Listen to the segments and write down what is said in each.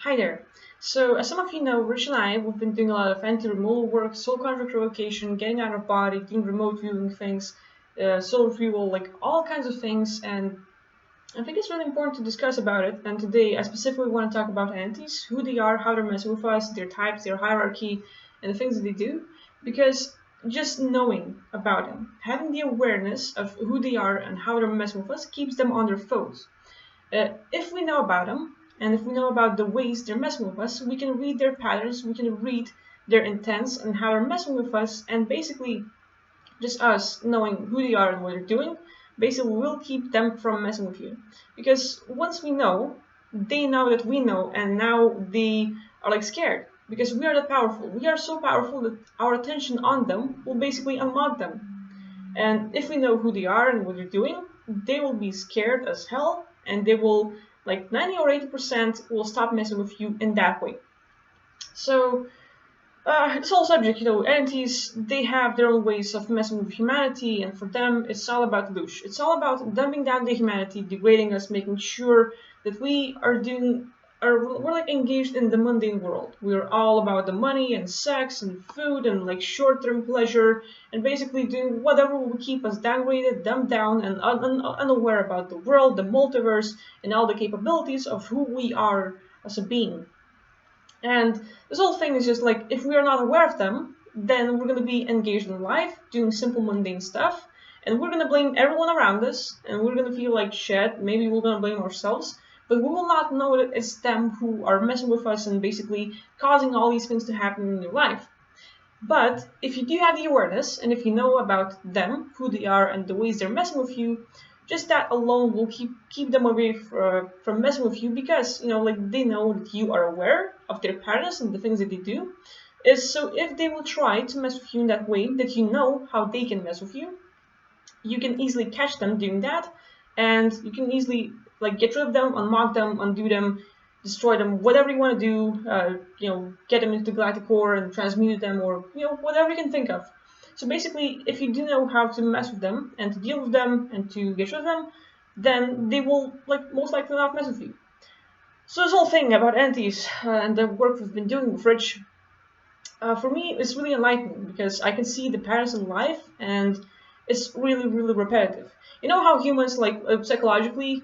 Hi there. So, as some of you know, Rich and I, we've been doing a lot of anti-removal work, soul contract revocation, getting out of body, doing remote viewing things, soul retrieval, like all kinds of things. And I think it's really important to discuss about it. And today, I specifically want to talk about antis, who they are, how they're messing with us, their types, their hierarchy, and the things that they do. Because just knowing about them, having the awareness of who they are and how they're messing with us, keeps them on their toes. If we know about them, and if we know about the ways they're messing with us, we can read their patterns, we can read their intents and how they're messing with us, and basically, just us knowing who they are and what they're doing, basically will keep them from messing with you. Because once we know, they know that we know, and now they are like scared. Because we are that powerful. We are so powerful that our attention on them will basically unlock them. And if we know who they are and what they're doing, they will be scared as hell, and they will, like 90 or 80%, will stop messing with you in that way. So, this whole subject, entities, they have their own ways of messing with humanity, and for them, it's all about loosh. It's all about dumbing down the humanity, degrading us, making sure that we're like engaged in the mundane world. We're all about the money and sex and food and like short-term pleasure, and basically doing whatever will keep us downgraded, dumbed down, and unaware about the world, the multiverse, and all the capabilities of who we are as a being. And this whole thing is just like, if we are not aware of them, then we're going to be engaged in life, doing simple mundane stuff, and we're going to blame everyone around us, and we're going to feel like shit. Maybe we're going to blame ourselves, but we will not know that it's them who are messing with us and basically causing all these things to happen in your life. But if you do have the awareness, and if you know about them, who they are, and the ways they're messing with you, just that alone will keep them away from messing with you, because like they know that you are aware of their patterns and the things that they do. Is so if they will try to mess with you in that way, that you know how they can mess with you, you can easily catch them doing that, and you can easily like get rid of them, unmock them, undo them, destroy them, whatever you want to do. Get them into the galactic core and transmute them, or whatever you can think of. So basically, if you do know how to mess with them and to deal with them and to get rid of them, then they will like most likely not mess with you. So this whole thing about entities and the work we've been doing with Rich, for me, it's really enlightening because I can see the patterns in life, and it's really, really repetitive. You know how humans, like psychologically,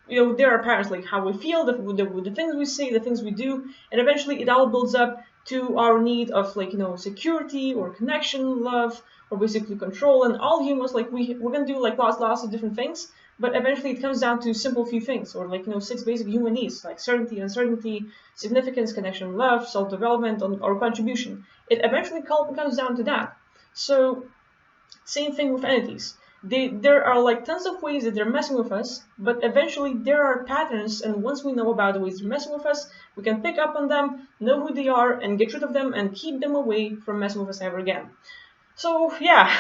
there are patterns, like how we feel, the things we say, the things we do, and eventually it all builds up to our need of like security or connection, love, or basically control. And all humans, like we're gonna do like lots of different things, but eventually it comes down to simple few things, or like six basic human needs, like certainty, uncertainty, significance, connection, love, self-development, or contribution. It eventually comes down to that. So same thing with entities. There are like tons of ways that they're messing with us, but eventually there are patterns, and once we know about the ways they're messing with us, we can pick up on them, know who they are, and get rid of them and keep them away from messing with us ever again. So yeah,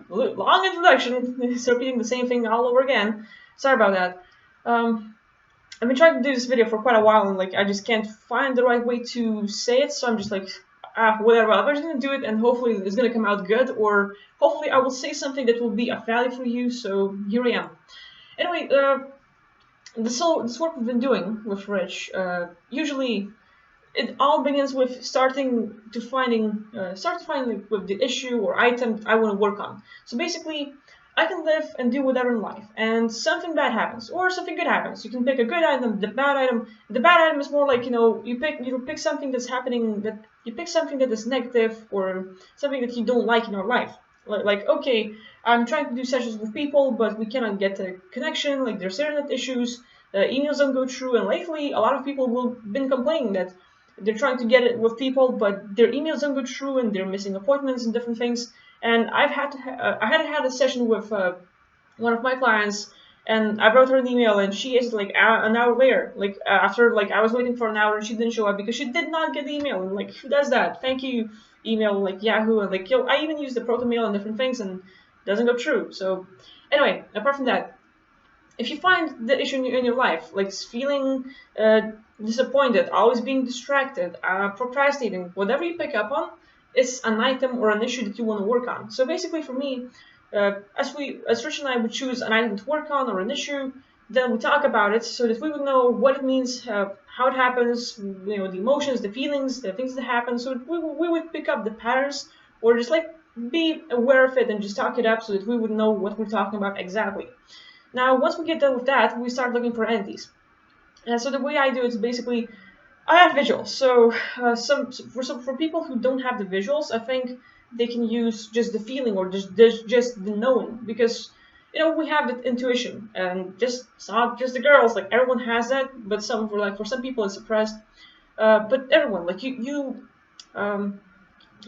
long introduction, it's repeating the same thing all over again. Sorry about that. I've been trying to do this video for quite a while, and like I just can't find the right way to say it, so I'm just like, whatever. I'm just gonna do it, and hopefully it's gonna come out good, or hopefully I will say something that will be of value for you. So here I am. Anyway, this work we've been doing with Rich, usually it all begins with start to find like, with the issue or item I want to work on. So basically, I can live and do whatever in life, and something bad happens or something good happens. You can pick a good item, the bad item. The bad item is more like you pick something that's happening, that you pick something that is negative or something that you don't like in your life. Like okay, I'm trying to do sessions with people, but we cannot get a connection. Like there's internet issues, emails don't go through, and lately a lot of people will been complaining that they're trying to get it with people, but their emails don't go through, and they're missing appointments and different things. And I had a session with one of my clients, and I wrote her an email, and she is like an hour later, like after like I was waiting for an hour, and she didn't show up because she did not get the email. And like, who does that? Thank you email, like Yahoo, and like I even use the proton mail and different things, and it doesn't go through. So anyway, apart from that, if you find the issue in your life, like feeling disappointed, always being distracted, procrastinating, whatever you pick up on is an item or an issue that you want to work on. So basically for me, as Rich and I would choose an item to work on or an issue, then we talk about it so that we would know what it means, how it happens, the emotions, the feelings, the things that happen. So we would pick up the patterns, or just like be aware of it and just talk it up so that we would know what we're talking about exactly. Now, once we get done with that, we start looking for entities. And so the way I do it is basically I have visuals. So for people who don't have the visuals, I think they can use just the feeling or just the knowing, because we have the intuition, and just it's not just the girls. Like everyone has that, but for some people it's suppressed. But everyone, like um,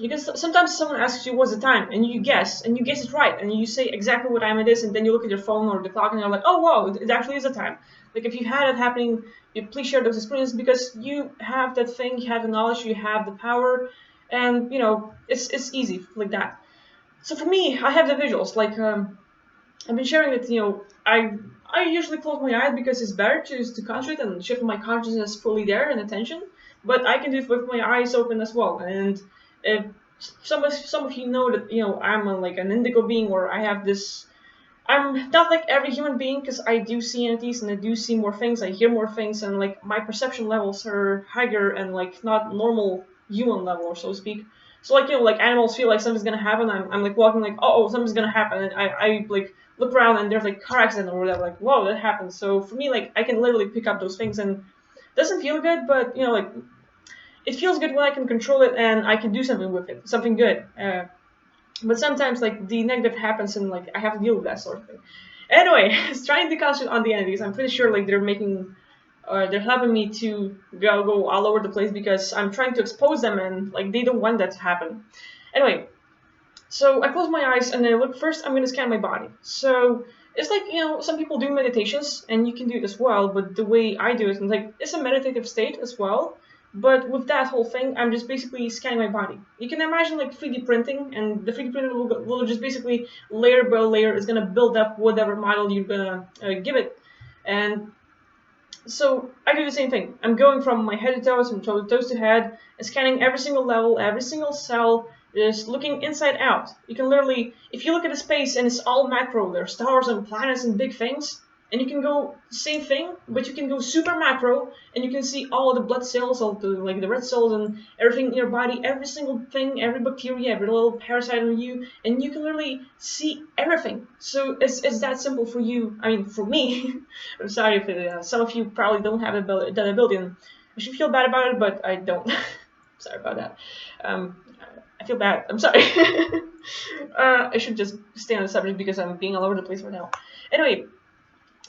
because sometimes someone asks you what's the time, and you guess it right, and you say exactly what time it is, and then you look at your phone or the clock, and you're like, oh wow, it actually is the time. Like if you had it happening, you please share those experiences, because you have that thing, you have the knowledge, you have the power, and it's easy like that. So for me, I have the visuals. Like I've been sharing it. I usually close my eyes because it's better to concentrate and shift my consciousness fully there and attention. But I can do it with my eyes open as well. And if some of you know that I'm like an indigo being, or I have this. I'm not like every human being, because I do see entities and I do see more things. I hear more things, and like my perception levels are higher and like not normal human level, or so to speak. So like like animals feel like something's gonna happen. I'm like walking like something's gonna happen, and I like look around and there's like car accident or whatever. Like whoa, that happened. So for me, like I can literally pick up those things, and it doesn't feel good, but like it feels good when I can control it and I can do something with it, something good. But sometimes like the negative happens and like I have to deal with that sort of thing. Anyway, trying to concentrate on the entities. I'm pretty sure like they're helping me to go all over the place, because I'm trying to expose them, and like they don't want that to happen. Anyway, so I close my eyes and I look. First, I'm gonna scan my body. So it's like some people do meditations, and you can do it as well. But the way I do it, is like it's a meditative state as well. But with that whole thing, I'm just basically scanning my body. You can imagine like 3D printing, and the 3D printer will just basically layer by layer is gonna build up whatever model you're gonna give it. And so I do the same thing. I'm going from my head to toes, from toes to head, and scanning every single level, every single cell, just looking inside out. You can literally, if you look at a space and it's all macro, there are stars and planets and big things, and you can go same thing, but you can go super macro, and you can see all the blood cells, all the like the red cells and everything in your body, every single thing, every bacteria, every little parasite on you, and you can literally see everything. So it's that simple for you. I mean, for me. I'm sorry if some of you probably don't have that ability, and I should feel bad about it, but I don't. Sorry about that. Um, I feel bad. I'm sorry. I should just stay on the subject because I'm being all over the place right now. Anyway,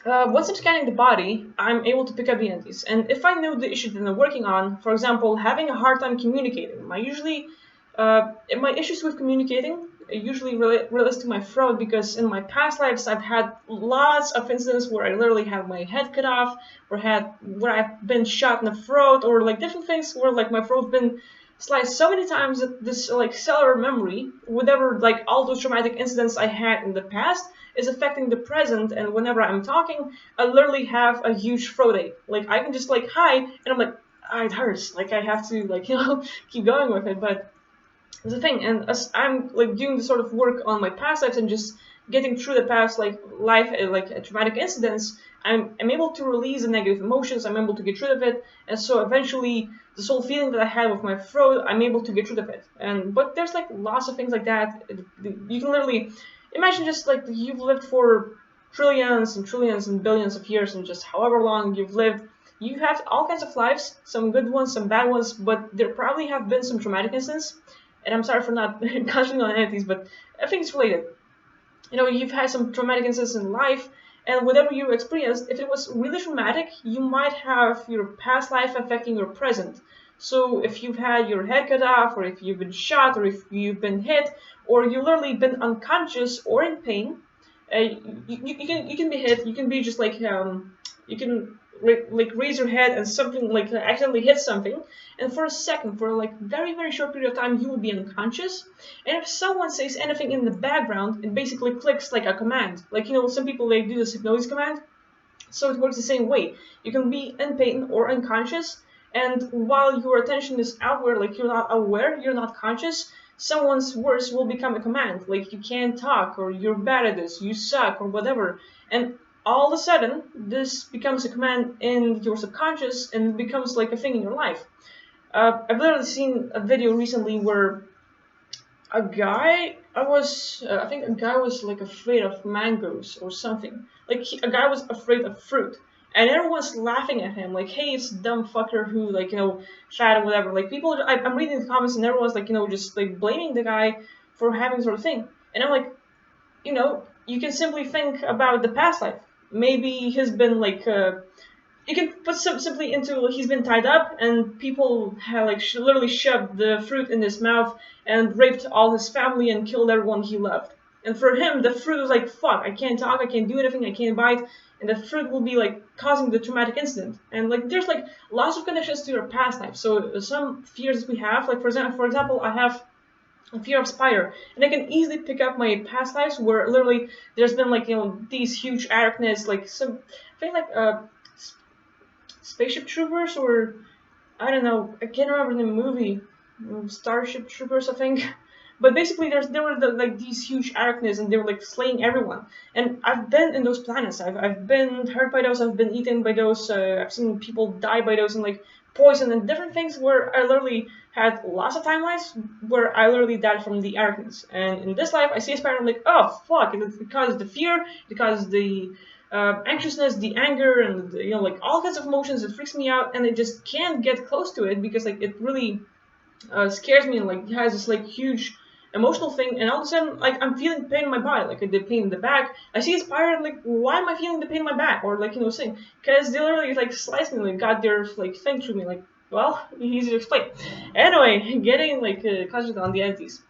once I'm scanning the body, I'm able to pick up the entities. And if I know the issue that I'm working on, for example, having a hard time communicating, my issues with communicating usually relates to my throat, because in my past lives I've had lots of incidents where I literally had my head cut off, or where I've been shot in the throat, or like different things where like my throat's been sliced so many times that this like cellular memory, whatever like all those traumatic incidents I had in the past, is affecting the present. And whenever I'm talking, I literally have a huge throat ache. Like I can just like hi, and I'm like, it hurts. Like I have to like keep going with it. But it's the thing, and as I'm like doing the sort of work on my past lives and just getting through the past like life traumatic incidents, I'm able to release the negative emotions. I'm able to get rid of it, and so eventually this whole feeling that I had with my throat, I'm able to get rid of it. But there's like lots of things like that. You can literally imagine just like you've lived for trillions and trillions and billions of years, and just however long you've lived. You have all kinds of lives, some good ones, some bad ones, but there probably have been some traumatic incidents. And I'm sorry for not concentrating on entities, but I think it's related. You've had some traumatic incidents in life, and whatever you experienced, if it was really traumatic, you might have your past life affecting your present. So if you've had your head cut off, or if you've been shot, or if you've been hit, or you've literally been unconscious or in pain, you can be hit. You can be just like you can like raise your head and something like accidentally hit something, and for a second, for like very very short period of time, you will be unconscious. And if someone says anything in the background, it basically clicks like a command. Like some people they do this hypnosis command, so it works the same way. You can be in pain or unconscious, and while your attention is outward, like you're not aware, you're not conscious, someone's words will become a command. Like you can't talk, or you're bad at this, you suck, or whatever. And all of a sudden this becomes a command in your subconscious and becomes like a thing in your life. I've literally seen a video recently where a guy, I think a guy was like afraid of mangoes or something. Like a guy was afraid of fruit, and everyone's laughing at him, like, "Hey, it's a dumb fucker who, like, fat or whatever." Like people, I'm reading the comments, and everyone's like, just like blaming the guy for having sort of thing, and I'm like, you can simply think about the past life. Maybe he's been like you can put simply into he's been tied up and people have like literally shoved the fruit in his mouth and raped all his family and killed everyone he loved. And for him, the fruit was like, fuck, I can't talk, I can't do anything, I can't bite, and the fruit will be like causing the traumatic incident. And like there's like lots of connections to your past life. So some fears we have, like for example, I have a fear of spider, and I can easily pick up my past lives where literally there's been like these huge arachnids, like some I think like spaceship troopers, or I don't know, I can't remember the movie, Starship Troopers, I think. But basically, there were like these huge arachnids, and they were like slaying everyone. And I've been in those planets. I've been hurt by those. I've been eaten by those. I've seen people die by those, and like poison and different things. Where I literally had lots of timelines where I literally died from the arachnids. And in this life, I see a spider, I'm like, oh fuck! And it causes the fear, it causes the anxiousness, the anger, and like all kinds of emotions. It freaks me out, and I just can't get close to it because like it really scares me, and like has this like huge emotional thing. And all of a sudden, like I'm feeling pain in my body, like the pain in the back. I see a spider, and like why am I feeling the pain in my back, or like saying, because they literally like sliced me, like got their like thing through me, like. Well, easy to explain. Anyway, getting like concentrated on the entities.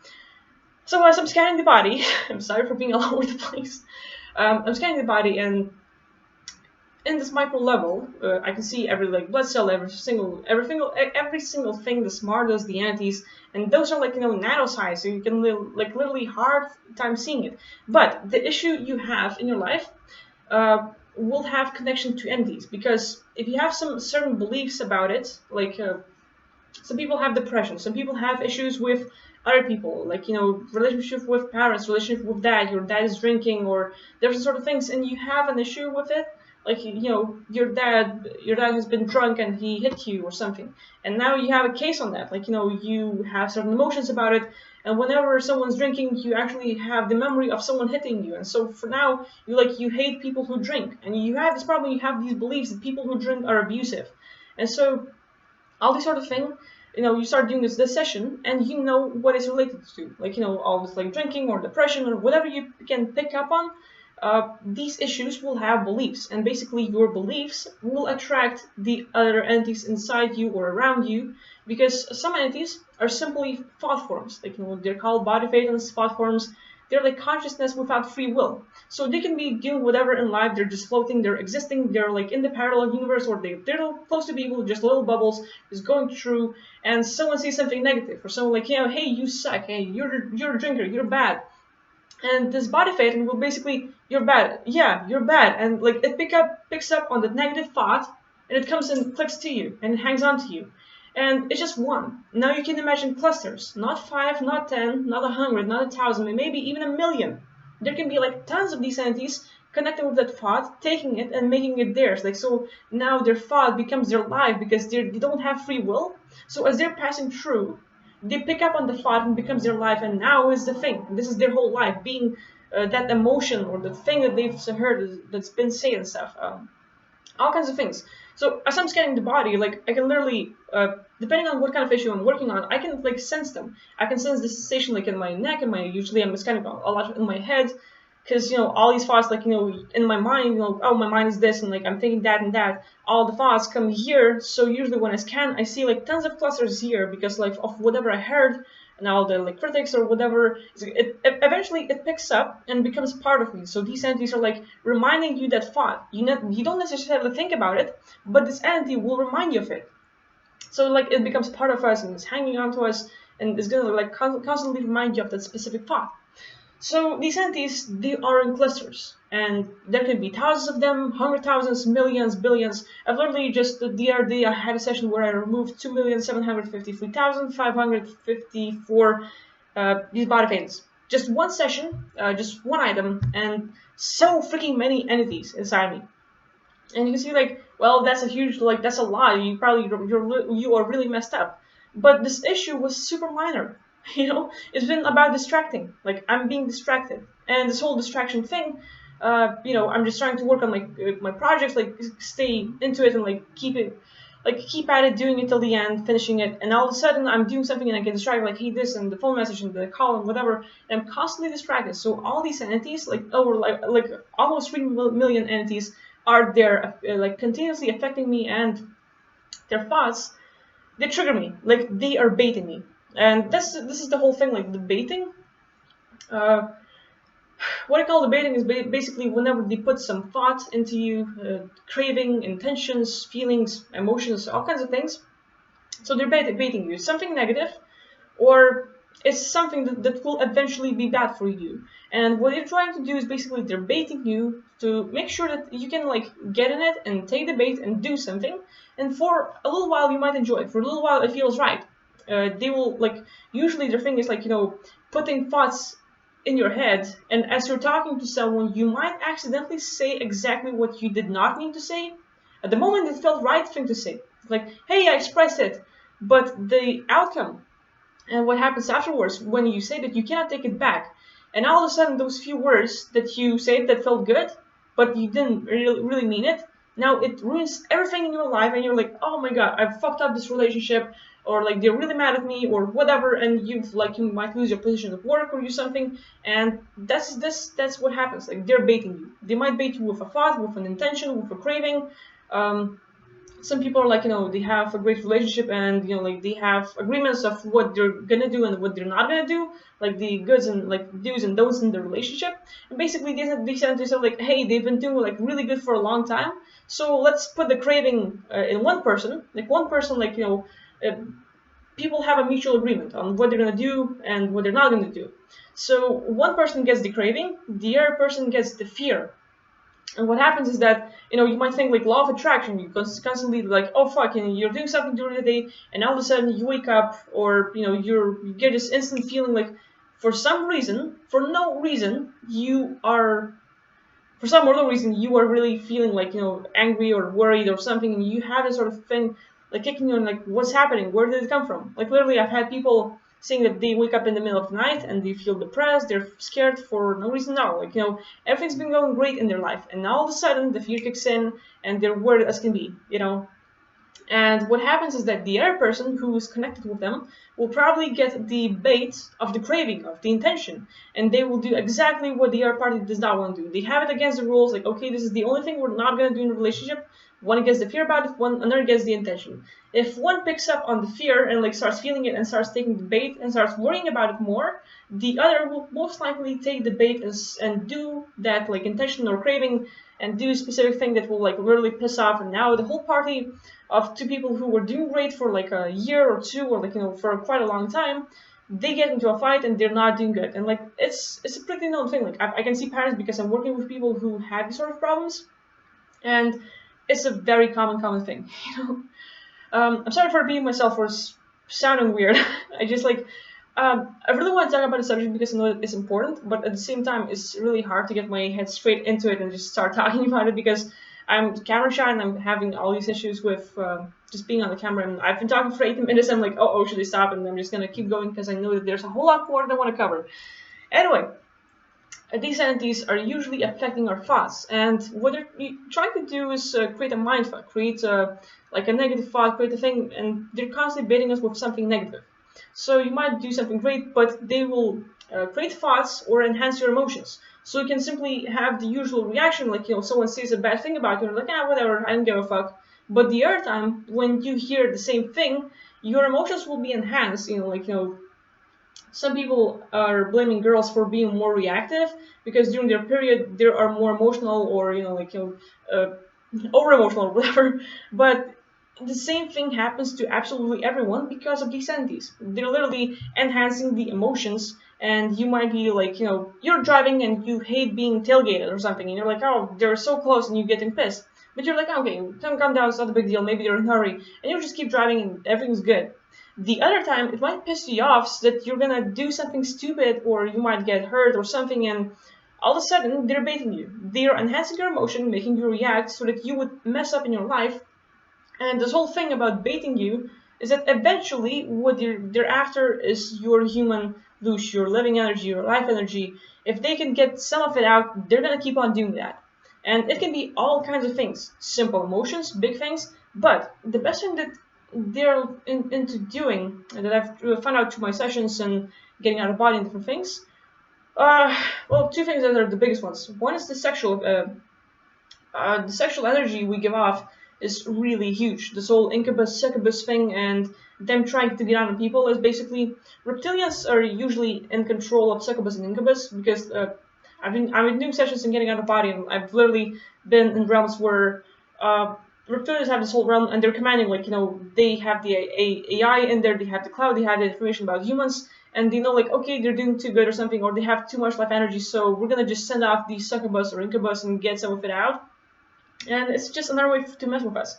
So as I'm scanning the body, I'm sorry for being all over the place. I'm scanning the body, and in this micro level, I can see every like blood cell, every single thing, the smart does, the entities, and those are like nano size, so you can like literally hard time seeing it. But the issue you have in your life will have connection to entities, because if you have some certain beliefs about it, like some people have depression, some people have issues with other people, like relationship with parents, relationship with dad, your dad is drinking, or different sort of things, and you have an issue with it, like your dad has been drunk and he hit you or something, and now you have a case on that, like you have certain emotions about it, and whenever someone's drinking, you actually have the memory of someone hitting you, and so for now you hate people who drink, and you have this problem, you have these beliefs that people who drink are abusive, and so all these sort of thing, you start doing this session, and you know what it's related to, like all this like drinking or depression or whatever you can pick up on. These issues will have beliefs, and basically your beliefs will attract the other entities inside you or around you, because some entities are simply thought forms, like they're called body phaetons, thought forms. They're like consciousness without free will, so they can be doing whatever in life. They're just floating, they're existing, they're like in the parallel universe, or they're close to people, just little bubbles just going through, and someone sees something negative, or someone like hey, you suck, hey, you're a drinker, you're bad. And this body phaeton will basically, you're bad, yeah, you're bad, and like it picks up on the negative thought, and it comes and clicks to you, and it hangs on to you. And it's just one. Now you can imagine clusters, not 5, not 10, not 100, not 1,000, maybe even 1,000,000. There can be like tons of these entities connecting with that thought, taking it and making it theirs. Like so now their thought becomes their life, because they don't have free will. So as they're passing through, they pick up on the thought and becomes their life, and now is the thing. This is their whole life, being that emotion or the thing that they've heard that's been said and stuff. All kinds of things. So as I'm scanning the body, like I can literally, depending on what kind of issue I'm working on, I can like sense them. I can sense the sensation like in my neck, and usually I'm scanning a lot in my head, because all these thoughts, like in my mind, oh, my mind is this, and like I'm thinking that and that. All the thoughts come here. So usually when I scan, I see like tons of clusters here, because like of whatever I heard, and all the like critics or whatever, eventually it picks up and becomes part of me. So these entities are like reminding you that thought. You don't necessarily think about it, but this entity will remind you of it. So like it becomes part of us, and it's hanging on to us, and it's gonna like constantly remind you of that specific thought. So these entities, they are in clusters, and there can be thousands of them, 100,000s, millions, billions. I've literally just the other day I had a session where I removed 2,753,554 these body phaetons. just one session, just one item, and so freaking many entities inside me. And you can see like, well, that's a huge, like, that's a lot. You probably you are really messed up. But this issue was super minor. It's been about distracting. Like, I'm being distracted, and this whole distraction thing. I'm just trying to work on my projects, like stay into it and like keep at it, doing it till the end, finishing it. And all of a sudden, I'm doing something and I get distracted, like, hey, this and the phone message and the call and whatever. And I'm constantly distracted. So all these entities, like over like almost 3 million entities, are there like continuously affecting me, and their thoughts, they trigger me, like they are baiting me. And this is the whole thing, like the baiting. uh, what I call the baiting is basically whenever they put some thought into you, craving, intentions, feelings, emotions, all kinds of things. So they're baiting you, something negative, or it's something that will eventually be bad for you. And what they're trying to do is basically they're baiting you to make sure that you can like get in it and take the bait and do something. And for a little while you might enjoy it. For a little while it feels right. They will like, usually their thing is like, putting thoughts in your head, and as you're talking to someone, you might accidentally say exactly what you did not mean to say. At the moment, it felt right thing to say. Like, hey, I expressed it, but the outcome and what happens afterwards when you say that, you cannot take it back. And all of a sudden, those few words that you said that felt good, but you didn't really mean it, now it ruins everything in your life, and you're like, oh my god, I've fucked up this relationship, or like they're really mad at me, or whatever, and you might lose your position at work or do something. And that's what happens. Like, they're baiting you. They might bait you with a thought, with an intention, with a craving. Some people are like, they have a great relationship, and like they have agreements of what they're gonna do and what they're not gonna do, like the goods and like do's and don'ts in the relationship. And basically they said to themselves like, hey, they've been doing like really good for a long time, so let's put the craving in one person. Like, one person, like, people have a mutual agreement on what they're gonna do and what they're not gonna do. So one person gets the craving, the other person gets the fear. And what happens is that, you might think like law of attraction, you constantly like, oh fuck, you're doing something during the day, and all of a sudden you wake up, or you get this instant feeling like, for some reason, for no reason, for some other reason, you are really feeling like, angry or worried or something, and you have this sort of thing like kicking you, and like, what's happening? Where did it come from? Like, literally, I've had people saying that they wake up in the middle of the night and they feel depressed, they're scared for no reason at all. Like, everything's been going great in their life, and now all of a sudden the fear kicks in and they're worried as can be, And what happens is that the other person who is connected with them will probably get the bait of the craving, of the intention, and they will do exactly what the other party does not want to do. They have it against the rules, like, okay, this is the only thing we're not going to do in a relationship. One gets the fear about it, another gets the intention. If one picks up on the fear and like starts feeling it and starts taking the bait and starts worrying about it more, the other will most likely take the bait and do that like intention or craving, and do a specific thing that will like literally piss off. And now the whole party of two people who were doing great for like a year or two, or like, for quite a long time, they get into a fight and they're not doing good. And like, it's a pretty known thing. Like, I can see patterns because I'm working with people who have these sort of problems, and it's a very common thing. I'm sorry for repeating myself for sounding weird. I just like, I really want to talk about the subject because I know it's important, but at the same time, it's really hard to get my head straight into it and just start talking about it, because I'm camera shy and I'm having all these issues with just being on the camera. And I've been talking for 18 minutes. I'm like, oh, should I stop? And I'm just going to keep going because I know that there's a whole lot more that I want to cover. Anyway, these entities are usually affecting our thoughts. And what they're trying to do is create a mind fuck, create like a negative thought, create a thing, and they're constantly baiting us with something negative. So you might do something great, but they will create thoughts or enhance your emotions. So you can simply have the usual reaction, like, someone says a bad thing about you, and you're like, whatever, I don't give a fuck. But the other time, when you hear the same thing, your emotions will be enhanced. Some people are blaming girls for being more reactive because during their period they are more emotional, or over emotional or whatever. But the same thing happens to absolutely everyone because of these entities. They're literally enhancing the emotions, and you might be like, you're driving and you hate being tailgated or something, and you're like, oh, they're so close, and you're getting pissed. But you're like, okay, calm down, it's not a big deal, maybe they're in a hurry, and you just keep driving and everything's good. The other time, it might piss you off so that you're gonna do something stupid or you might get hurt or something, and all of a sudden they're baiting you. They're enhancing your emotion, making you react so that you would mess up in your life. And this whole thing about baiting you is that eventually what they're after is your human loosh, your living energy, your life energy. If they can get some of it out, they're gonna keep on doing that. And it can be all kinds of things, simple emotions, big things, but the best thing that they're into doing, and that I've found out through my sessions and getting out of body and different things, well, two things that are the biggest ones. One is the sexual energy we give off is really huge. This whole Incubus, Succubus thing and them trying to get on people is basically, reptilians are usually in control of Succubus and Incubus because I've been doing sessions and getting out of body, and I've literally been in realms where reptilians have this whole realm and they're commanding, like, they have the AI in there, they have the cloud, they have the information about humans, and they know, like, okay, they're doing too good or something, or they have too much life energy, so we're gonna just send off the Succubus or Incubus and get some of it out. And it's just another way to mess with us.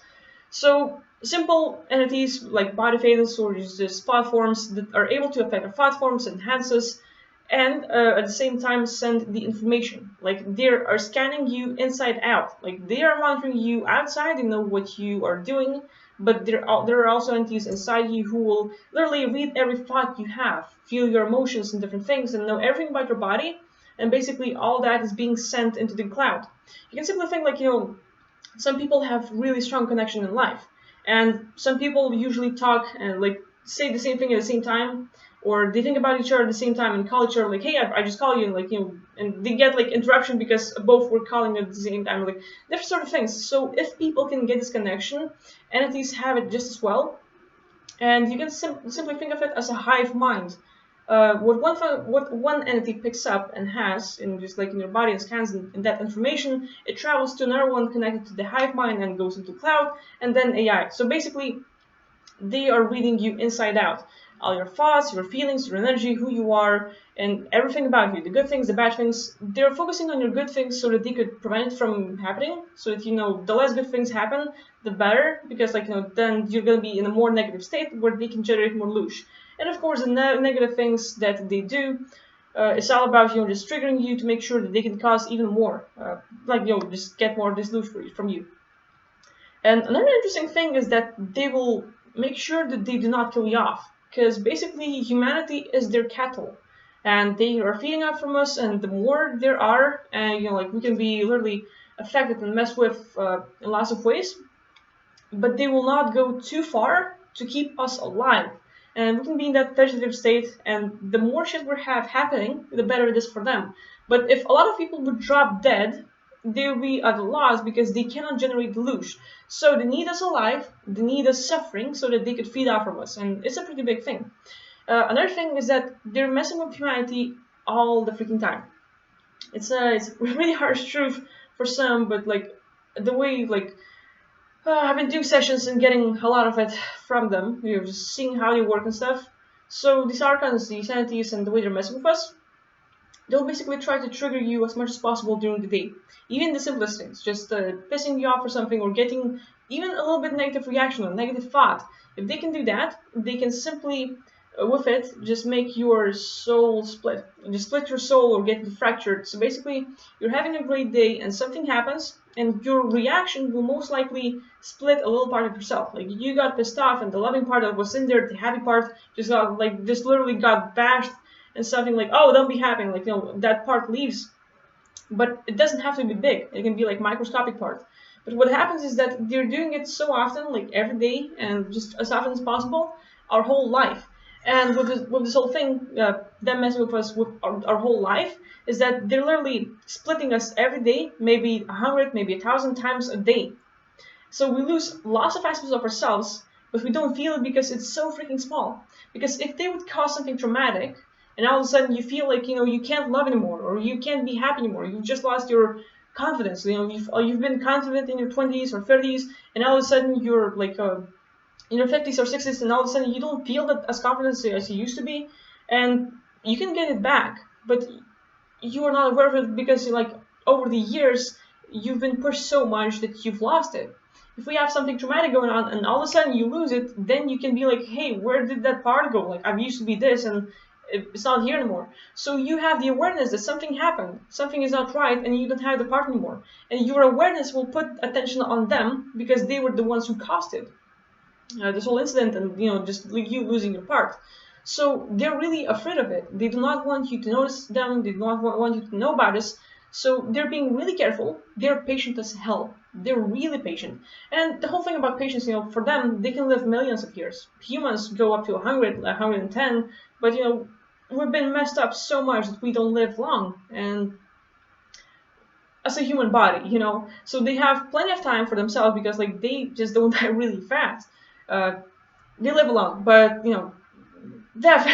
So simple entities like body phases or just thought forms that are able to affect our thought forms, enhance us, and at the same time send the information. Like they are scanning you inside out. Like they are monitoring you outside. They know what you are doing, but there are also entities inside you who will literally read every thought you have, feel your emotions and different things, and know everything about your body. And basically, all that is being sent into the cloud. You can simply think like, some people have really strong connection in life, and some people usually talk and like say the same thing at the same time, or they think about each other at the same time and call each other like, hey, I just call you, and like, and they get like interruption because both were calling at the same time, like different sort of things. So if people can get this connection, entities have it just as well, and you can simply think of it as a hive mind. What one entity picks up and has in just like in your body and scans in that information, it travels to another one connected to the hive mind and goes into cloud and then AI. So basically, they are reading you inside out. All your thoughts, your feelings, your energy, who you are, and everything about you. The good things, the bad things. They're focusing on your good things so that they could prevent it from happening. So that, the less good things happen, the better. Because, like, then you're going to be in a more negative state where they can generate more loosh. And of course, the negative things that they do, it's all about, just triggering you to make sure that they can cause even more. Just get more of this loosh from you. And another interesting thing is that they will make sure that they do not kill you off, because basically humanity is their cattle, and they are feeding off from us, and the more there are, and we can be literally affected and messed with in lots of ways, but they will not go too far to keep us alive. And we can be in that vegetative state, and the more shit we have happening, the better it is for them. But if a lot of people would drop dead, they will be at a loss because they cannot generate the loosh. So they need us alive, they need us suffering so that they could feed off of us, and it's a pretty big thing. Another thing is that they're messing with humanity all the freaking time. It's a really harsh truth for some, but like the way I've been doing sessions and getting a lot of it from them, just seeing how they work and stuff. So these archons, these entities, and the way they're messing with us, they'll basically try to trigger you as much as possible during the day. Even the simplest things, just pissing you off or something, or getting even a little bit negative reaction or negative thought. If they can do that, they can simply, with it, just make your soul split. Just split your soul or get fractured. So basically, you're having a great day and something happens, and your reaction will most likely split a little part of yourself. Like you got pissed off, and the loving part that was in there, the happy part, just literally got bashed. And something like, oh, don't be happy, like, that part leaves. But it doesn't have to be big. It can be like microscopic part. But what happens is that they're doing it so often, like every day, and just as often as possible, our whole life. And with this whole thing, them messing with us with our whole life, is that they're literally splitting us every day, maybe 100, maybe 1,000 times a day. So we lose lots of aspects of ourselves, but we don't feel it because it's so freaking small. Because if they would cause something traumatic, and all of a sudden you feel like, you can't love anymore, or you can't be happy anymore, you've just lost your confidence, you've been confident in your 20s or 30s, and all of a sudden you're like in your 50s or 60s, and all of a sudden you don't feel that as confident as you used to be, and you can get it back, but you are not aware of it because over the years you've been pushed so much that you've lost it. If we have something traumatic going on and all of a sudden you lose it, then you can be like, hey, where did that part go? Like, I used to be this and it's not here anymore. So you have the awareness that something happened, something is not right, and you don't have the part anymore. And your awareness will put attention on them because they were the ones who caused it. This whole incident and, just like you losing your part. So they're really afraid of it. They do not want you to notice them. They do not want you to know about this. So they're being really careful. They're patient as hell. They're really patient. And the whole thing about patience, for them, they can live millions of years. Humans go up to 100, 110, but, we've been messed up so much that we don't live long. And as a human body, so they have plenty of time for themselves because, like, they just don't die really fast. They live long, but, death,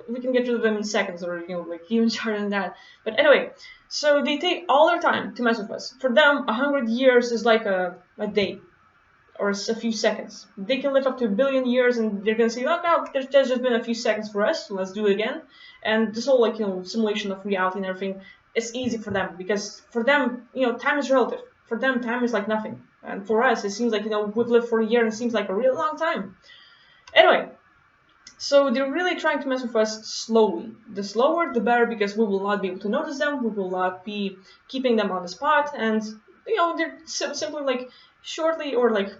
we can get rid of them in seconds, or like even shorter than that. But anyway, so they take all their time to mess with us. For them, 100 years is like a day, or a few seconds. They can live up to 1 billion years, and they're gonna say, "Oh no, there's just been a few seconds for us. So let's do it again." And this whole simulation of reality and everything, it's easy for them because for them, time is relative. For them, time is like nothing, and for us, it seems like we've lived for a year, and it seems like a really long time. Anyway. So they're really trying to mess with us slowly. The slower, the better, because we will not be able to notice them. We will not be keeping them on the spot, and they're simply like shortly or like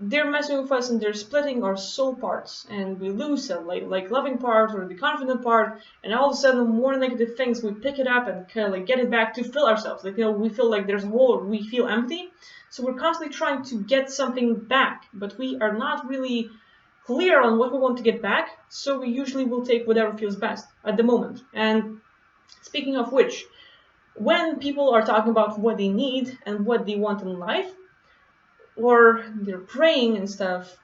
they're messing with us and they're splitting our soul parts, and we lose them, like loving part or the confident part, and all of a sudden more negative things we pick it up and kind of like get it back to fill ourselves. Like we feel like there's a hole, or we feel empty, so we're constantly trying to get something back, but we are not really clear on what we want to get back, so we usually will take whatever feels best at the moment. And speaking of which, when people are talking about what they need and what they want in life, or they're praying and stuff,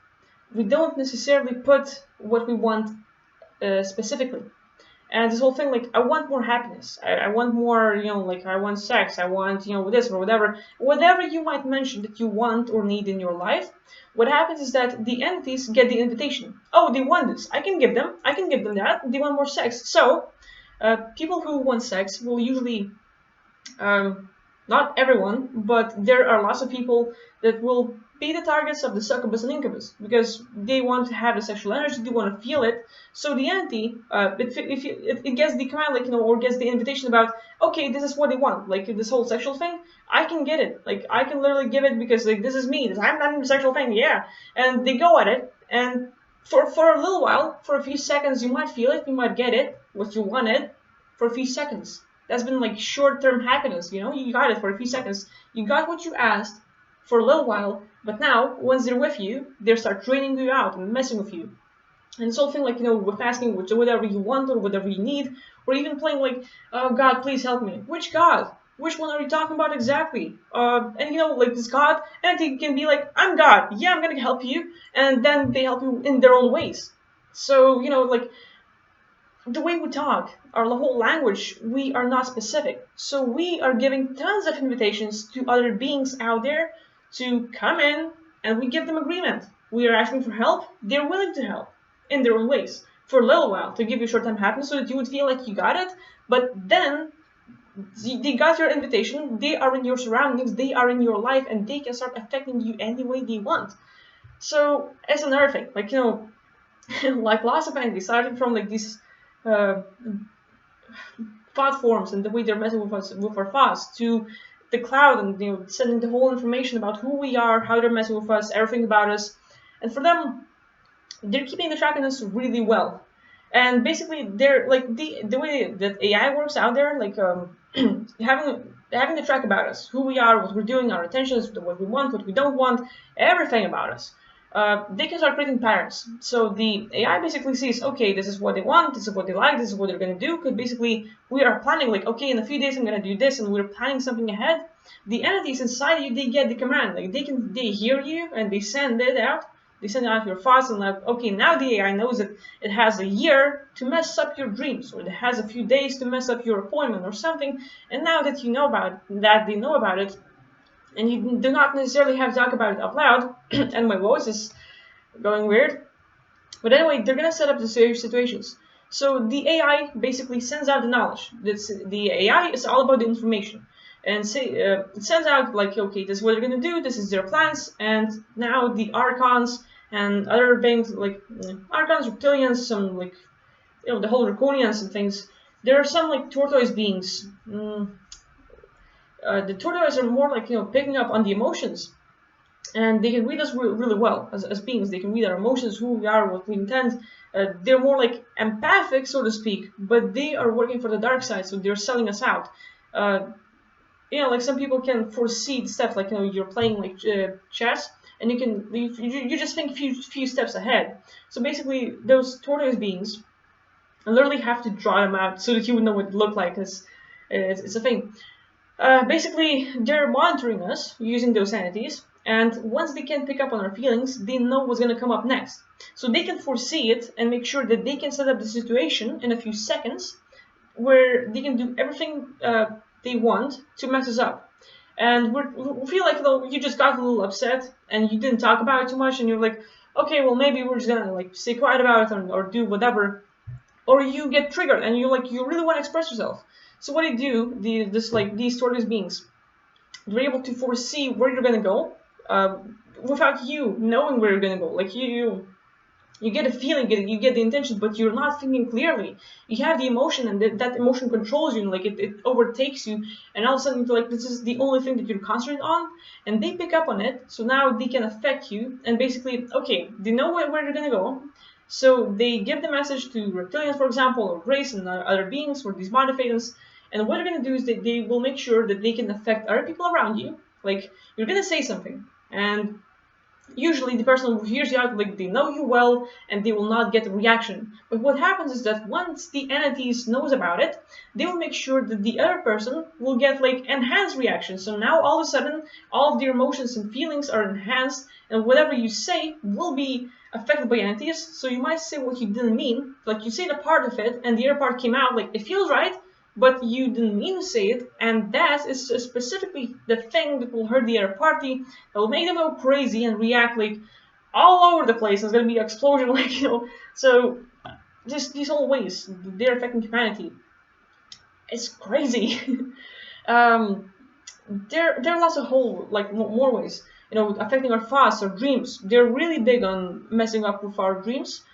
we don't necessarily put what we want specifically. And this whole thing, like, I want more happiness, I want more, like, I want sex, I want, this or whatever you might mention that you want or need in your life. What happens is that the entities get the invitation. Oh, they want this. I can give them that. They want more sex. So, people who want sex will usually, not everyone, but there are lots of people that will be the targets of the Succubus and Incubus because they want to have the sexual energy, they want to feel it. So the entity, it gets the command, like, or gets the invitation about, okay, this is what they want, like this whole sexual thing, I can get it, like I can literally give it because, like, this is me, I'm not in the sexual thing, yeah. And they go at it, and for a little while, for a few seconds, you might feel it, you might get it, what you wanted, for a few seconds. That's been like short-term happiness, you got it for a few seconds, you got what you asked for a little while, but now, once they're with you, they start draining you out and messing with you. And this whole thing, like, with asking whatever you want or whatever you need, or even playing like, oh, God, please help me. Which God? Which one are you talking about exactly? And like this God, and they can be like, I'm God, yeah, I'm gonna help you, and then they help you in their own ways. So, like, the way we talk, our whole language, we are not specific. So we are giving tons of invitations to other beings out there to come in, and we give them agreement. We are asking for help, they're willing to help in their own ways for a little while to give you short-term happiness so that you would feel like you got it, but then they got your invitation, they are in your surroundings, they are in your life, and they can start affecting you any way they want. So it's another thing, like, like lots of entities, starting from like these thought forms and the way they're messing with us, with our thoughts, to the cloud, and sending the whole information about who we are, how they're messing with us, everything about us. And for them, they're keeping the track on us really well. And basically, they're like the way that AI works out there, like having the track about us, who we are, what we're doing, our intentions, what we want, what we don't want, everything about us. They can start creating patterns. So the AI basically sees, okay, this is what they want, this is what they like, this is what they're going to do. Because basically, we are planning, like, okay, in a few days I'm going to do this, and we're planning something ahead. The entities inside you, they get the command. Like, they hear you, and they send it out. They send out your thoughts, and like, okay, now the AI knows that it has a year to mess up your dreams, or it has a few days to mess up your appointment or something. And now that you know about that, they know about it, and you do not necessarily have to talk about it out loud, and my voice is going weird. But anyway, they're going to set up the situations. So the AI basically sends out the knowledge. The AI is all about the information. and say it sends out like, okay, this is what they're gonna do. This is their plans, and now the archons and other beings like archons, reptilians, some like the whole draconians and things. There are some like tortoise beings. The tortoise are more like picking up on the emotions, and they can read us really well as beings. They can read our emotions, who we are, what we intend. They're more like empathic, so to speak, but they are working for the dark side, so they're selling us out. Like some people can foresee stuff, like you're playing like chess, and you just think few steps ahead. So basically, those tortoise beings, I literally have to draw them out so that you would know what it looked like, because it's a thing. Basically, they're monitoring us using those entities, and once they can pick up on our feelings, they know what's going to come up next. So they can foresee it and make sure that they can set up the situation in a few seconds where they can do everything they want to mess us up. And we feel like you just got a little upset and you didn't talk about it too much, and you're like, okay, well maybe we're just gonna like stay quiet about it or do whatever. Or you get triggered and you really want to express yourself. So what they do, these tortoise beings, they're able to foresee where you're gonna go, without you knowing where you're gonna go. Like you get a feeling, you get the intention, but you're not thinking clearly. You have the emotion, and that emotion controls you, and like it overtakes you, and all of a sudden you're like, this is the only thing that you're concentrating on, and they pick up on it, so now they can affect you, and basically, okay, they know where they're gonna go, so they give the message to reptilians, for example, or Grace and other beings, or these modifiers, and what they're gonna do is they will make sure that they can affect other people around you. Like, you're gonna say something, and usually the person who hears you out, like, they know you well, and they will not get a reaction. But what happens is that once the entities knows about it, they will make sure that the other person will get like enhanced reactions. So now all of a sudden, all of their emotions and feelings are enhanced, and whatever you say will be affected by entities. So you might say what you didn't mean, like you said a part of it, and the other part came out like it feels right, but you didn't mean to say it, and that is specifically the thing that will hurt the other party, that will make them go crazy and react like all over the place. There's gonna be an explosion, like So just these whole ways they're affecting humanity. It's crazy. There are lots of whole more ways. Affecting our thoughts, our dreams. They're really big on messing up with our dreams.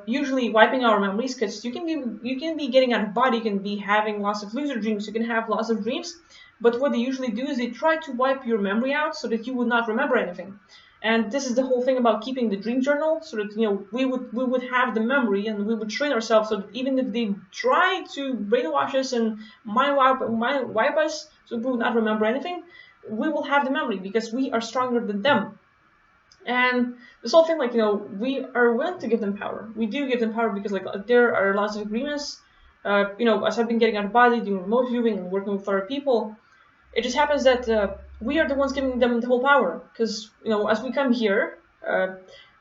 Usually wiping our memories, because you can be getting out of body, you can be having lots of lucid dreams, you can have lots of dreams, but what they usually do is they try to wipe your memory out so that you would not remember anything. And this is the whole thing about keeping the dream journal, so that we would have the memory, and we would train ourselves so that even if they try to brainwash us and mind wipe us so we would not remember anything, we will have the memory because we are stronger than them. And this whole thing, we are willing to give them power. We do give them power because, there are lots of agreements. As I've been getting out of body, doing remote viewing, and working with other people, it just happens that we are the ones giving them the whole power. Because, as we come here,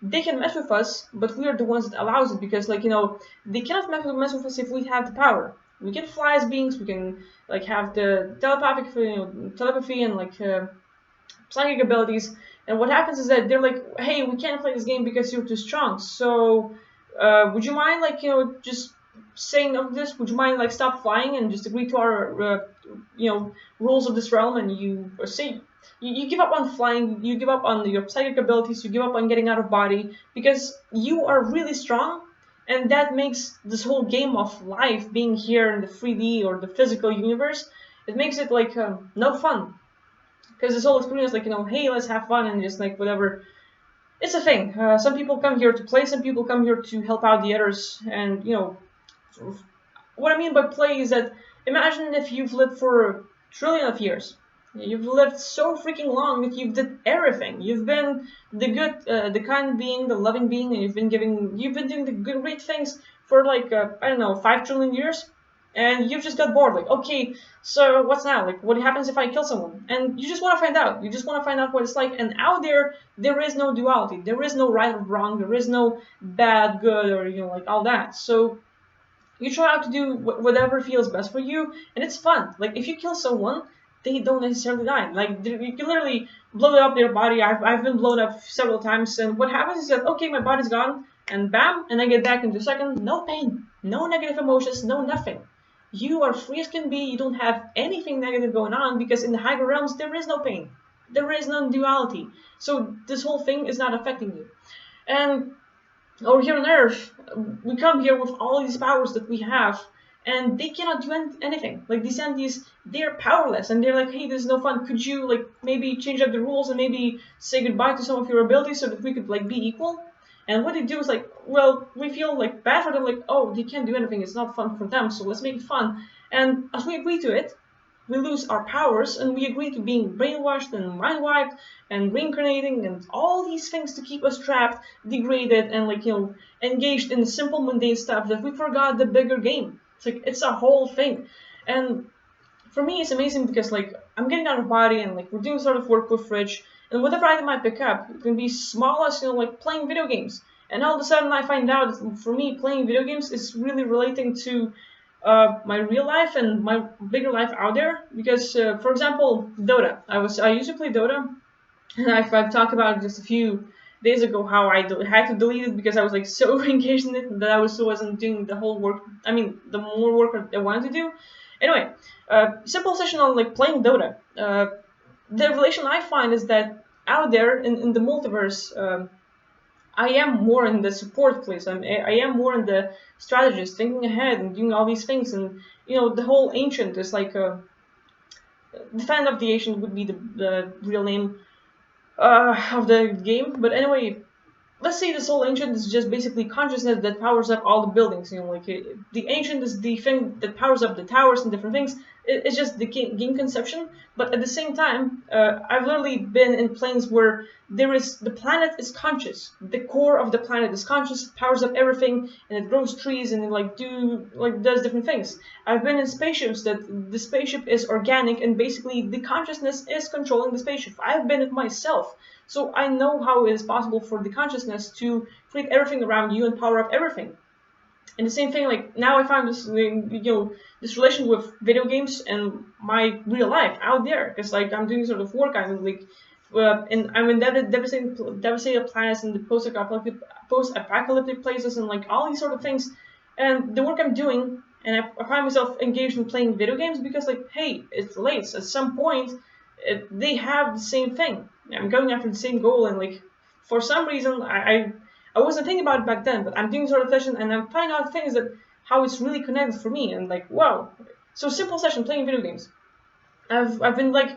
they can mess with us, but we are the ones that allows it. Because, they cannot mess with us if we have the power. We can fly as beings. We can, have the telepathy and, psychic abilities. And what happens is that they're like, hey, we can't play this game because you're too strong. So, would you mind, just saying no to this? Would you mind, stop flying and just agree to our, rules of this realm? And you say, you give up on flying, you give up on your psychic abilities, you give up on getting out of body because you are really strong. And that makes this whole game of life, being here in the 3D or the physical universe, it makes it no fun. Because this whole experience, hey, let's have fun and just whatever. It's a thing. Some people come here to play, some people come here to help out the others. And, what I mean by play is that imagine if you've lived for a trillion of years. You've lived so freaking long that you've did everything. You've been the good, the kind being, the loving being, and you've been doing the good, great things for 5 trillion years. And you've just got bored, okay, so what's now? What happens if I kill someone? And you just want to find out. You just want to find out what it's like. And out there is no duality. There is no right or wrong. There is no bad, good, or, all that. So you try out to do whatever feels best for you, and it's fun. If you kill someone, they don't necessarily die. You can literally blow up their body. I've been blown up several times, and what happens is that, okay, my body's gone, and bam, and I get back into a second, no pain, no negative emotions, no nothing. you are free as can be. You don't have anything negative going on, because in the higher realms there is no pain, there is no duality. So this whole thing is not affecting you. And over here on Earth, we come here with all these powers that we have, and they cannot do anything. Like these entities, they're powerless, and they're like, hey, this is no fun. Could you like maybe change up the rules and maybe say goodbye to some of your abilities so that we could like be equal? And what they do is like, well, we feel like bad for them, like, oh, they can't do anything, it's not fun for them, so let's make it fun. And as we agree to it, we lose our powers, and we agree to being brainwashed and mind wiped and reincarnating and all these things to keep us trapped, degraded, and like, engaged in simple mundane stuff that we forgot the bigger game. It's like, it's a whole thing. And for me, it's amazing because like I'm getting out of body, and like we're doing sort of work with Fridge, and whatever item I pick up, it can be small as like playing video games. And all of a sudden, I find out that for me, playing video games is really relating to my real life and my bigger life out there. Because, for example, Dota. I used to play Dota, and I've talked about it just a few days ago how I had to delete it because I was like so engaged in it that I wasn't doing the whole work. I mean, the more work I wanted to do. Anyway, simple session on like playing Dota. The relation I find is that out there in the multiverse, I am more in the support place. I am more in the strategist, thinking ahead and doing all these things. And the whole ancient is like defend of the ancient would be the real name of the game. But anyway, let's say this whole ancient is just basically consciousness that powers up all the buildings. The ancient is the thing that powers up the towers and different things. It's just the game conception. But at the same time, I've literally been in planes where the planet is conscious. The core of the planet is conscious, it powers up everything, and it grows trees and it does different things. I've been in spaceships that the spaceship is organic, and basically the consciousness is controlling the spaceship. I've been it myself. So I know how it is possible for the consciousness to create everything around you and power up everything. And the same thing, like now I found this, this relation with video games and my real life out there, because like I'm doing sort of work, and I'm in devastated planets and the post-apocalyptic places and like all these sort of things, and the work I'm doing, and I find myself engaged in playing video games because like, hey, it relates. At some point, they have the same thing. I'm going after the same goal, and like for some reason I wasn't thinking about it back then, but I'm doing sort of session and I'm finding out things that how it's really connected for me, and like, wow. So simple session playing video games. I've been like,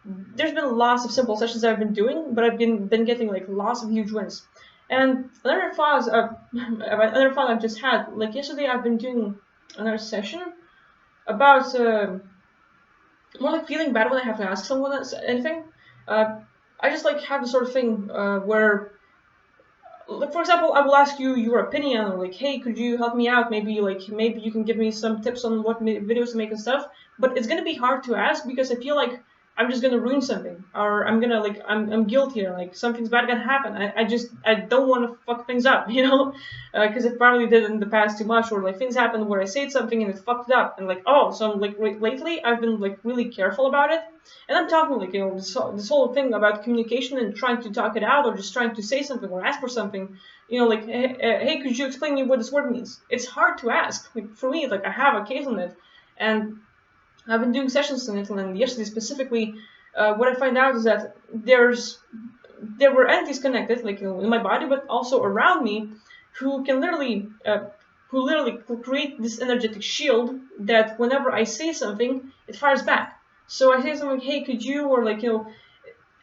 there's been lots of simple sessions I've been doing, but I've been getting like lots of huge wins. And another thought I've just had, like yesterday I've been doing another session about more like feeling bad when I have to ask someone anything. I just like have the sort of thing where, like, for example, I will ask you your opinion, or like, hey, could you help me out? Maybe you can give me some tips on what videos to make and stuff. But it's gonna be hard to ask because I feel like I'm just gonna ruin something, or I'm gonna like I'm guilty, or like something's bad gonna happen. I don't want to fuck things up, because I probably did in the past too much, or like things happen where I said something and it fucked it up, and like, oh, so like lately I've been like really careful about it, and I'm talking like this whole thing about communication and trying to talk it out, or just trying to say something or ask for something, like, hey, could you explain me what this word means? It's hard to ask. Like for me, like I have a case on it, and I've been doing sessions on it, and yesterday specifically, what I find out is that there were entities connected, like in my body, but also around me, who can literally create this energetic shield that whenever I say something, it fires back. So I say something like, hey, could you, or like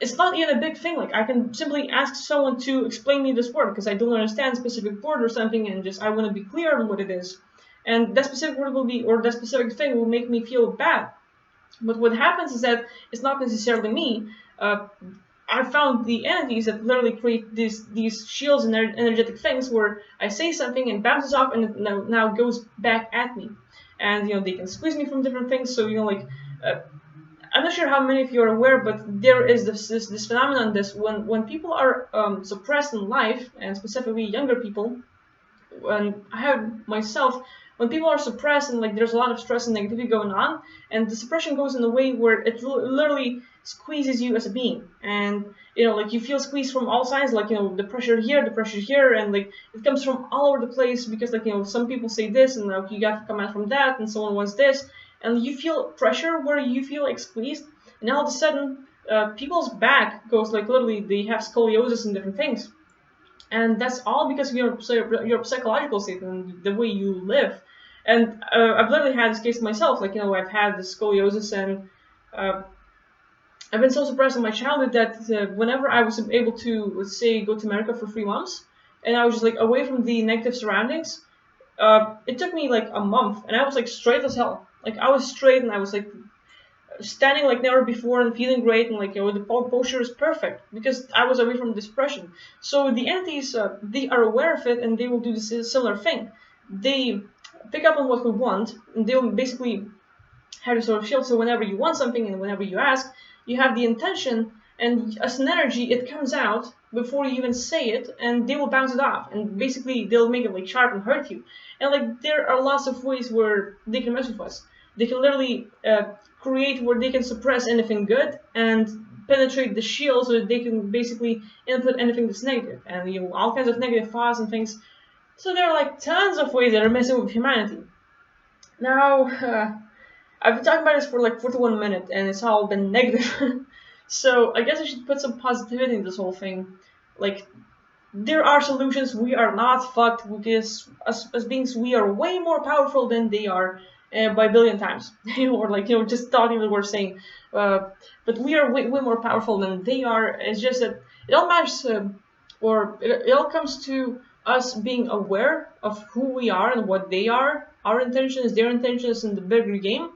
it's not even a big thing. Like I can simply ask someone to explain me this word because I don't understand a specific word or something, and just I want to be clear on what it is. And that specific word that specific thing will make me feel bad. But what happens is that it's not necessarily me. I found the entities that literally create these shields and energetic things where I say something and bounces off and it now goes back at me. And they can squeeze me from different things. So I'm not sure how many of you are aware, but there is this phenomenon. When people are suppressed in life, and specifically younger people, and I have myself. When people are suppressed and like there's a lot of stress and negativity going on, and the suppression goes in a way where it literally squeezes you as a being, and like you feel squeezed from all sides, like the pressure here, and like it comes from all over the place because like some people say this, and like you got to come out from that, and someone wants this, and you feel pressure where you feel like squeezed, and all of a sudden people's back goes like literally they have scoliosis and different things, and that's all because of your psychological state and the way you live. And I've literally had this case myself, like I've had this scoliosis, and uh, I've been so suppressed in my childhood that whenever I was able to, let's say, go to America for 3 months, and I was just like away from the negative surroundings, it took me like a month, and I was like straight as hell. Like I was straight, and I was like standing like never before and feeling great, and like the posture is perfect because I was away from depression. So the entities, they are aware of it, and they will do this similar thing. They pick up on what we want, and they'll basically have a sort of shield. So whenever you want something and whenever you ask, you have the intention, and as an energy, it comes out before you even say it, and they will bounce it off, and basically they'll make it like sharp and hurt you. And like there are lots of ways where they can mess with us. They can literally create where they can suppress anything good and penetrate the shield so that they can basically input anything that's negative, and all kinds of negative thoughts and things. So there are like tons of ways that are messing with humanity. Now, I've been talking about this for like 41 minutes, and it's all been negative. So I guess I should put some positivity in this whole thing. Like, there are solutions. We are not fucked because as beings, we are way more powerful than they are by a billion times. Or like, just thought even worth saying. But we are way more powerful than they are. It's just that it all matters, or it all comes to us being aware of who we are and what they are, our intentions, their intentions in the bigger game.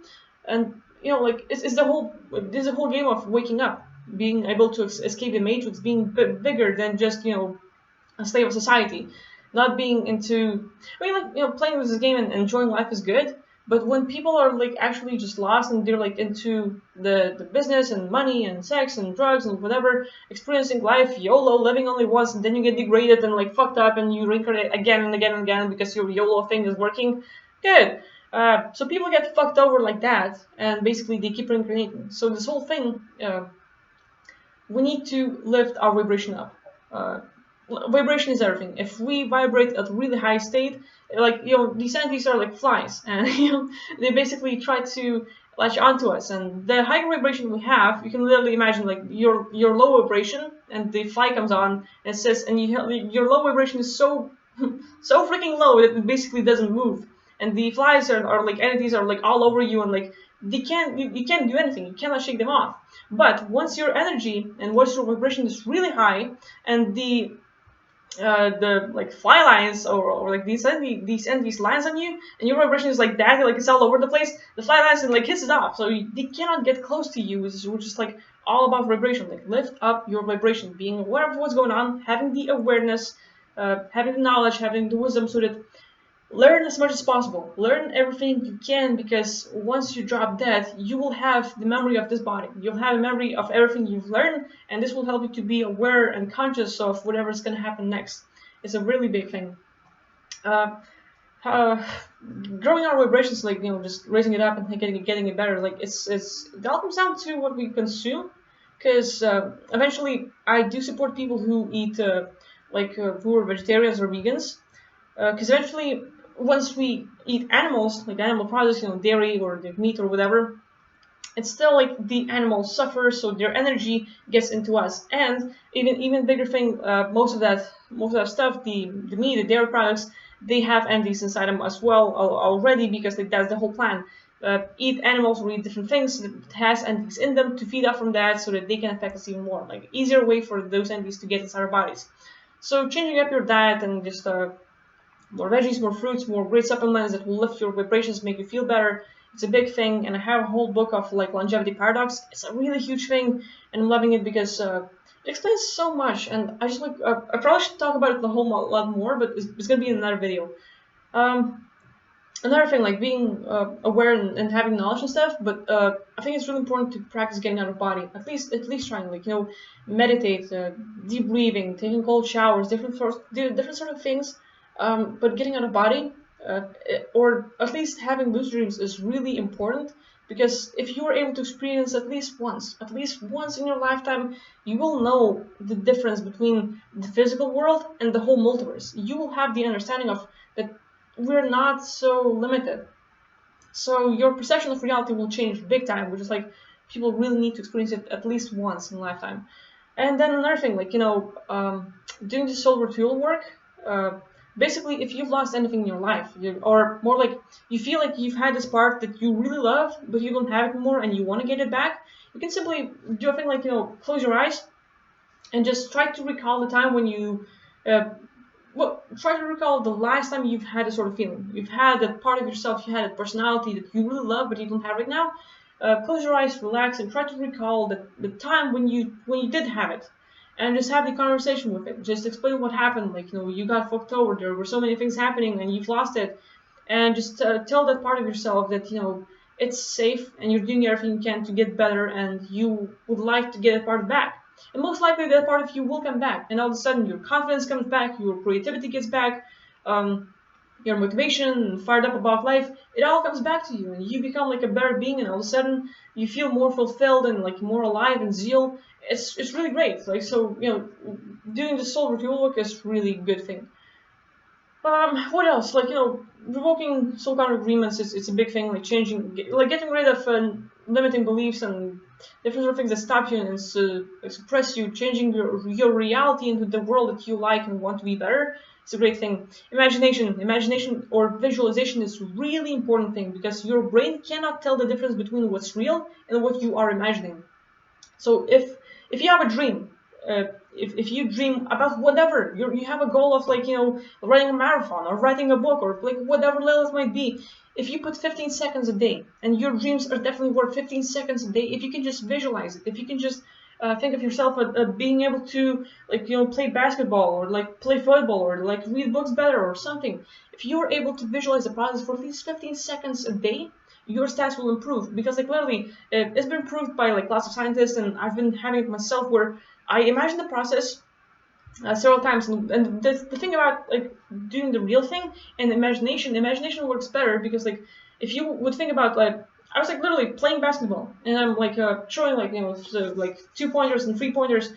And like it's the whole there's a whole game of waking up, being able to escape the matrix, being bigger than just a slave of society, not being into. I mean, like playing this game and enjoying life is good, but when people are like actually just lost and they're like into the business and money and sex and drugs and whatever, experiencing life YOLO, living only once, and then you get degraded and like fucked up and you reincarnate again and again and again because your YOLO thing is working. Good. So people get fucked over like that, and basically they keep reincarnating. So this whole thing, we need to lift our vibration up. Vibration is everything. If we vibrate at a really high state, like these entities are like flies, and they basically try to latch onto us. And the higher vibration we have, you can literally imagine like your low vibration, and the fly comes on and says, and your low vibration is so so freaking low that it basically doesn't move. And the flies are like entities are like all over you, and like they can't you can't do anything. You cannot shake them off. But once your energy and once your vibration is really high, and the like fly lines or like these entities lands on you, and your vibration is like that, like it's all over the place. The fly lines and like hits it off, so they cannot get close to you. We're just like all about vibration. Like lift up your vibration, being aware of what's going on, having the awareness, having the knowledge, having the wisdom, so that learn as much as possible. Learn everything you can, because once you drop dead, you will have the memory of this body. You'll have a memory of everything you've learned, and this will help you to be aware and conscious of whatever's going to happen next. It's a really big thing. Growing our vibrations, like just raising it up and getting it better. Like it all comes down to what we consume, because eventually I do support people who eat who are vegetarians or vegans, because eventually, once we eat animals, like animal products, dairy or the meat or whatever, it's still like the animals suffer, so their energy gets into us. And even bigger thing, most of that stuff, the meat, the dairy products, they have entities inside them as well already, because that's the whole plan. Eat animals or eat different things that has entities in them to feed off from that, so that they can affect us even more. Like easier way for those entities to get inside our bodies. So changing up your diet and just more veggies, more fruits, more great supplements that will lift your vibrations, make you feel better. It's a big thing, and I have a whole book of like longevity paradox. It's a really huge thing, and I'm loving it because it explains so much. And I just I probably should talk about it a whole lot more, but it's gonna be in another video. Another thing, like being aware and having knowledge and stuff, but I think it's really important to practice getting out of body. At least trying, like meditate, deep breathing, taking cold showers, different sort of things. But getting out of body, or at least having lucid dreams, is really important, Because if you are able to experience at least once in your lifetime, you will know the difference between the physical world and the whole multiverse. You will have the understanding of that we're not so limited. So your perception of reality will change big time, which is like people really need to experience it at least once in a lifetime. And then another thing, like, doing the soul ritual work, basically, if you've lost anything in your life, or more like you feel like you've had this part that you really love, but you don't have it anymore and you want to get it back, you can simply do a thing like, close your eyes and just try to recall the time when you, try to recall the last time you've had a sort of feeling. You've had that part of yourself, you had a personality that you really love, but you don't have right now. Close your eyes, relax, and try to recall the time when you did have it, and just have the conversation with it. Just explain what happened. Like, you got fucked over. There were so many things happening, and you've lost it. And just tell that part of yourself that it's safe, and you're doing everything you can to get better, and you would like to get that part back. And most likely that part of you will come back, and all of a sudden your confidence comes back, your creativity gets back, your motivation and fired up about life, it all comes back to you, and you become like a better being, and all of a sudden you feel more fulfilled and like more alive and zeal. It's really great. Like, so, doing the soul ritual work is really a good thing. What else? Like, revoking soul contract agreements it's a big thing. Like getting rid of limiting beliefs and different sort of things that stop you and suppress you, changing your reality into the world that you like and want to be better. It's a great thing. Imagination or visualization is a really important thing, because your brain cannot tell the difference between what's real and what you are imagining. So if you have a dream, if you dream about whatever, you have a goal of, like, writing a marathon or writing a book or like whatever level it might be, if you put 15 seconds a day, and your dreams are definitely worth 15 seconds a day, if you can just visualize it, if you can just think of yourself being able to, like, play basketball or like play football or like read books better or something, if you are able to visualize the process for at least 15 seconds a day, your stats will improve. Because, like, literally, it's been proved by like lots of scientists, and I've been having it myself, where I imagine the process several times, and the thing about like doing the real thing and imagination works better, because, like, if you would think about, like, I was like literally playing basketball, and I'm like throwing, like, like 2-pointers and 3-pointers,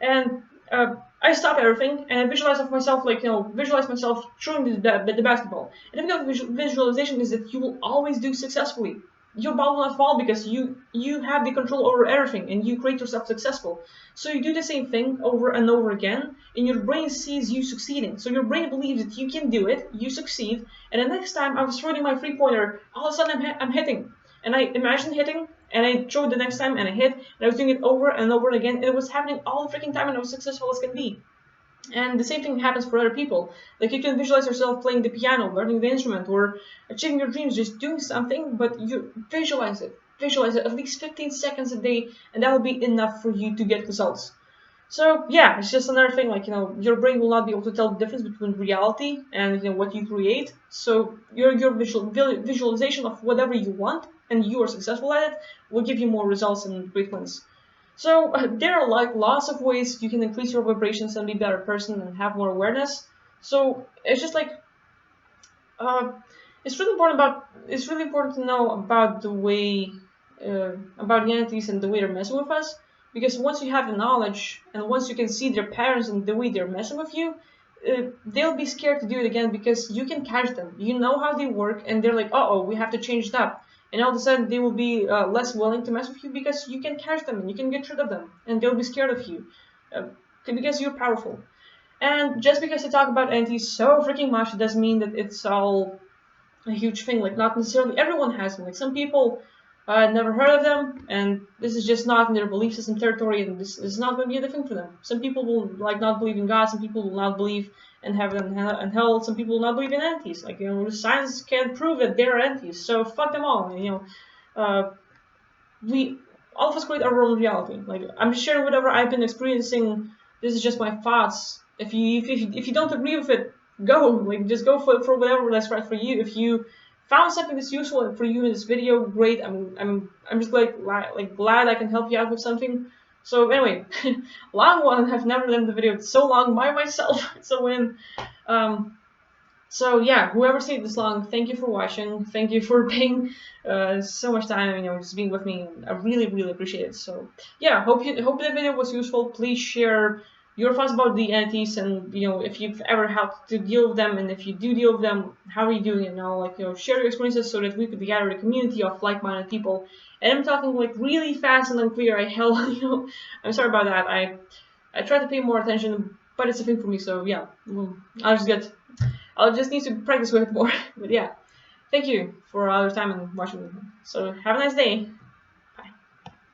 and I stop everything and I visualize of myself, like, visualize myself throwing the basketball. And the thing about visualization is that you will always do successfully. Your ball will not fall, because you have the control over everything, and you create yourself successful. So you do the same thing over and over again, and your brain sees you succeeding. So your brain believes that you can do it, you succeed, and the next time I was throwing my 3-pointer, all of a sudden I'm hitting. And I imagined hitting, and I threw it the next time, and I hit, and I was doing it over and over again, and it was happening all the freaking time, and I was successful as can be. And the same thing happens for other people. Like, you can visualize yourself playing the piano, learning the instrument, or achieving your dreams, just doing something, but you visualize it. Visualize it at least 15 seconds a day, and that will be enough for you to get results. So yeah, it's just another thing, like, your brain will not be able to tell the difference between reality and what you create. So your visualization of whatever you want, and you are successful at it, will give you more results and great wins. So there are like lots of ways you can increase your vibrations and be a better person and have more awareness. So it's just like it's really important to know about the way about the entities and the way they're messing with us. Because once you have the knowledge, and once you can see their patterns and the way they're messing with you, they'll be scared to do it again, because you can catch them. You know how they work, and they're like, uh-oh, we have to change it up. And all of a sudden, they will be less willing to mess with you, because you can catch them and you can get rid of them, and they'll be scared of you because you're powerful. And just because they talk about entities so freaking much, it doesn't mean that it's all a huge thing. Like, not necessarily everyone has them. Like, some people never heard of them, and this is just not in their belief system territory, and this is not going to be a thing for them. Some people will like not believe in God. Some people will not believe in heaven and hell. Some people will not believe in entities. Like, science can't prove that they're entities, so fuck them all. We all of us create our own reality. Like, I'm just sharing whatever I've been experiencing. This is just my thoughts. If you don't agree with it, go. Like, just go for whatever that's right for you. If you found something that's useful for you in this video, great. I'm just glad I can help you out with something. So anyway, long one. I've never done the video so long by myself. So when So yeah, whoever stayed this long, thank you for watching. Thank you for paying so much time, just being with me. I really, really appreciate it. So yeah, hope the video was useful. Please share your thoughts about the entities, and if you've ever had to deal with them, and if you do deal with them, how are you doing it now? Like share your experiences so that we could gather a community of like-minded people. And I'm talking like really fast and unclear. I'm sorry about that. I try to pay more attention, but it's a thing for me. So yeah, I'll just get I'll just need to practice with it more. But yeah, thank you for all your time and watching. So have a nice day.